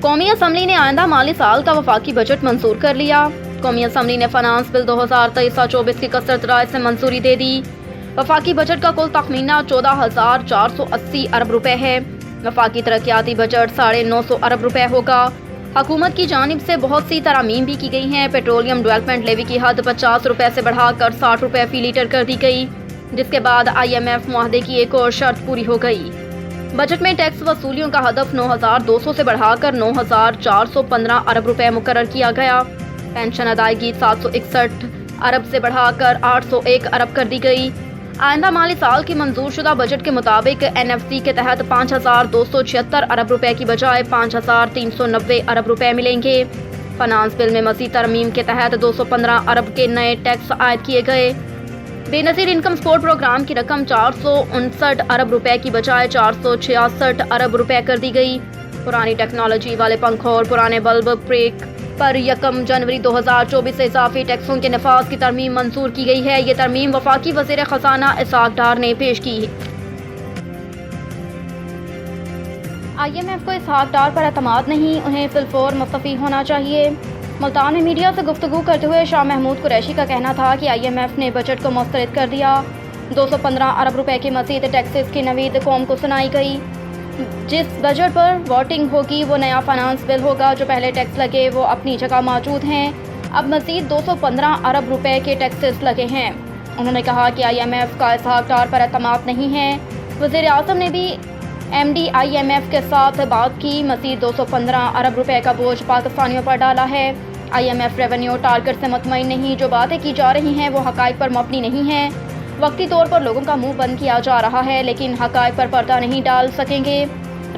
قومی اسمبلی نے آئندہ مالی سال کا وفاقی بجٹ منظور کر لیا۔ قومی اسمبلی نے فنانس بل 2023-24 کی کثرت رائے سے منظوری دے دی۔ وفاقی بجٹ کا کل تخمینہ 14,480 ارب روپے ہے۔ وفاقی ترقیاتی بجٹ 950 ارب روپے ہوگا۔ حکومت کی جانب سے بہت سی ترامیم بھی کی گئی ہیں۔ پیٹرولیم ڈیولپمنٹ لیوی کی حد 50 روپے سے بڑھا کر 60 روپے فی لیٹر کر دی گئی، جس کے بعد IMF معاہدے کی ایک اور شرط پوری ہو گئی۔ بجٹ میں ٹیکس وصولیوں کا ہدف 9,200 سے بڑھا کر 9,415 ارب روپے مقرر کیا گیا۔ پینشن ادائیگی 761 ارب سے بڑھا کر 801 ارب کر دی گئی۔ آئندہ مالی سال کی منظور شدہ بجٹ کے مطابق NFC کے تحت 5,276 ارب روپے کی بجائے 5,390 ارب روپے ملیں گے۔ فنانس بل میں مزید ترمیم کے تحت 215 ارب کے نئے ٹیکس عائد کیے گئے۔ بے نظیر انکم سپورٹ پروگرام کی رقم 459 ارب روپے کی بجائے 466 ارب روپے کر دی گئی۔ پرانی ٹیکنالوجی والے پنکھوں اور پرانے بلب بریک پر 1 جنوری 2024 سے اضافی ٹیکسوں کے نفاذ کی ترمیم منظور کی گئی ہے۔ یہ ترمیم وفاقی وزیر خزانہ اسحاق ڈار نے پیش کی۔ IMF کو اسحاق ڈار پر اعتماد نہیں، انہیں فی الفور مستعفی ہونا چاہیے۔ ملتان میں میڈیا سے گفتگو کرتے ہوئے شاہ محمود قریشی کا کہنا تھا کہ IMF نے بجٹ کو مسترد کر دیا۔ 215 ارب روپے کی مزید ٹیکسز کی نوید قوم کو سنائی گئی۔ جس بجٹ پر ووٹنگ ہوگی وہ نیا فنانس بل ہوگا۔ جو پہلے ٹیکس لگے وہ اپنی جگہ موجود ہیں، اب مزید 215 ارب روپے کے ٹیکسز لگے ہیں۔ انہوں نے کہا کہ IMF کا اسحاق ڈار پر اعتماد نہیں ہے۔ وزیر اعظم نے بھی MD IMF کے ساتھ بات کی۔ مزید 215 ارب روپے کا بوجھ پاکستانیوں پر ڈالا ہے۔ IMF ریونیو ٹارگٹ سے مطمئن نہیں۔ جو باتیں کی جا رہی ہیں وہ حقائق پر مبنی نہیں ہیں۔ وقتی طور پر لوگوں کا منہ بند کیا جا رہا ہے، لیکن حقائق پر پردہ نہیں ڈال سکیں گے۔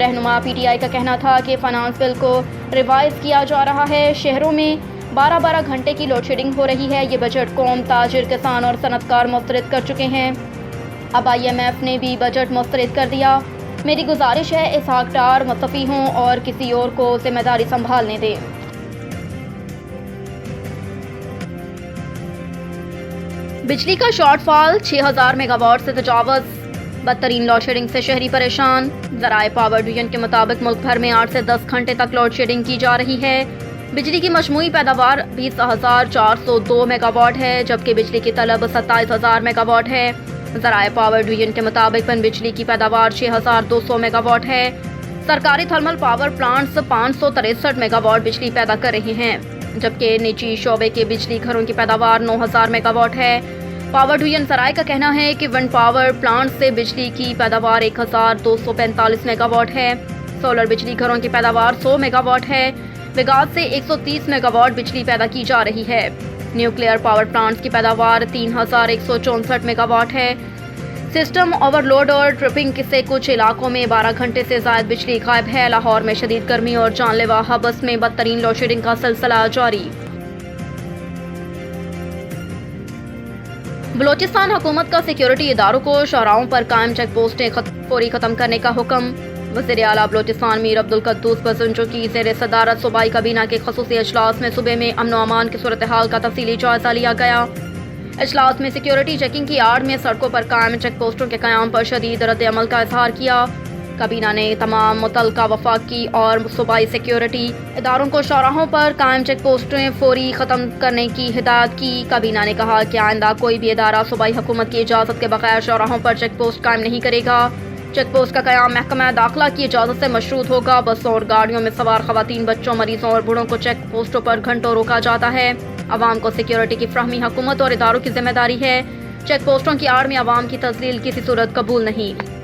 رہنما PTI کا کہنا تھا کہ فنانس بل کو ریوائز کیا جا رہا ہے۔ شہروں میں 12 گھنٹے کی لوڈ شیڈنگ ہو رہی ہے۔ یہ بجٹ قوم، تاجر، کسان اور صنعت کار مسترد کر چکے ہیں۔ اب IMF نے بھی بجٹ مسترد کر دیا۔ میری گزارش ہے اسحاق ڈار مستعفی ہوں اور کسی اور کو ذمہ داری سنبھالنے دیں۔ بجلی کا شارٹ فال 6,000 میگا واٹ سے تجاوز۔ بدترین لوڈ شیڈنگ سے شہری پریشان۔ ذرائع پاور ڈویژن کے مطابق ملک بھر میں 8 سے 10 گھنٹے تک لوڈ شیڈنگ کی جا رہی ہے۔ بجلی کی مجموعی پیداوار 20,402 میگا واٹ ہے، جبکہ بجلی کی طلب 27,000 میگا واٹ ہے۔ ذرائع پاور ڈویژن کے مطابق پن بجلی کی پیداوار 6,200 میگا واٹ ہے۔ سرکاری thermal power plants 563 mega what بجلی پیدا کر رہے ہیں، جبکہ نجی شعبے کے بجلی گھروں کی پیداوار 9,000 میگا واٹ ہے۔ پاور ڈویژن ذرائع کا کہنا ہے کہ ونڈ پاور پلانٹ سے بجلی کی پیداوار 1,245 میگا واٹ ہے۔ سولر بجلی گھروں کی پیداوار 100 میگا واٹ ہے۔ وگاس سے 130 میگا واٹ بجلی پیدا کی جا رہی ہے۔ نیوکلیئر پاور پلانٹس کی پیداوار 3,164 میگا واٹ ہے۔ سسٹم اوور لوڈ اور ٹرپنگ سے کچھ علاقوں میں 12 گھنٹے سے زائد بجلی غائب ہے۔ لاہور میں شدید گرمی اور جان لیوا حبس میں بدترین لوڈ شیڈنگ کا سلسلہ جاری۔ بلوچستان حکومت کا سیکیورٹی اداروں کو شاہراہوں پر قائم چیک پوسٹیں فوری ختم کرنے کا حکم۔ وزیر اعلیٰ بلوچستان میر عبدالقدوس بزنجو کی زیر صدارت صوبائی کابینہ کے خصوصی اجلاس میں صوبے میں امن و امان کی صورتحال کا تفصیلی جائزہ لیا گیا۔ اجلاس میں سیکیورٹی چیکنگ کی آڑ میں سڑکوں پر قائم چیک پوسٹوں کے قیام پر شدید رد عمل کا اظہار کیا۔ کابینہ نے تمام متعلقہ وفاقی اور صوبائی سیکیورٹی اداروں کو شاہراہوں پر قائم چیک پوسٹیں فوری ختم کرنے کی ہدایت کی۔ کابینہ نے کہا کہ آئندہ کوئی بھی ادارہ صوبائی حکومت کی اجازت کے بغیر شاہراہوں پر چیک پوسٹ قائم نہیں کرے گا۔ چیک پوسٹ کا قیام محکمہ داخلہ کی اجازت سے مشروط ہوگا۔ بسوں اور گاڑیوں میں سوار خواتین، بچوں، مریضوں اور بوڑھوں کو چیک پوسٹوں پر گھنٹوں روکا جاتا ہے۔ عوام کو سیکیورٹی کی فراہمی حکومت اور اداروں کی ذمہ داری ہے۔ چیک پوسٹوں کی آڑ میں عوام کی تذلیل کسی صورت قبول نہیں۔